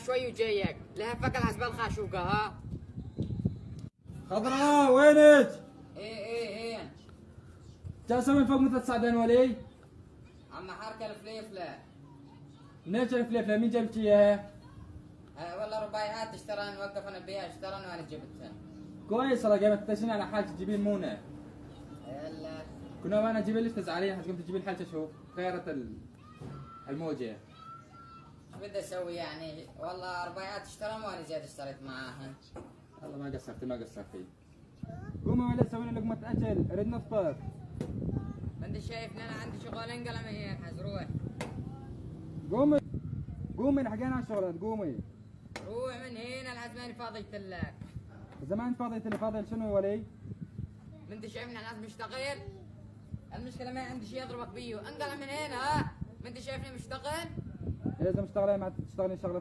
شوي وجايك، لهفك الحسبة الخاشوقة ها. خضراء وينك؟ ايه جالسة من فوق مثل تصعدين ولي؟ عم حركة الفليفلة. منين جاي الفليفلة؟ مين جابت اياها؟ والله ربايات اشترى نوقف انا بيها اشترى وانا جبتها. كويس والله قامت تتشين على حالك تجيبين مونة. يلا كنا ما انا اجيب ليش تزعلين حتى قمت تجيبين حالك اشوف خيرة الموجة. شو بدي اسوي يعني؟ والله ربايات اشترى وانا زيادة اشتريت معاهن. والله ما قصرتي. قومي ولا سوينا لقمة اكل اريد نفطر. ما انت شايف ان انا عندي شغلين قلم هي الحز روح. قومي لحقينا على الشغلات قومي. روح من هنا الحز ماني فاضيت لك. زمان فاضية اللي فاضي شنو ولي؟ ما انت شايف ان الناس مشتغل؟ المشكلة ما عندي شيء اضربك بيه، انقلع من هنا ها؟ ما انت شايفني مشتغل؟ اذا مشتغلين ما تشتغلين شغلة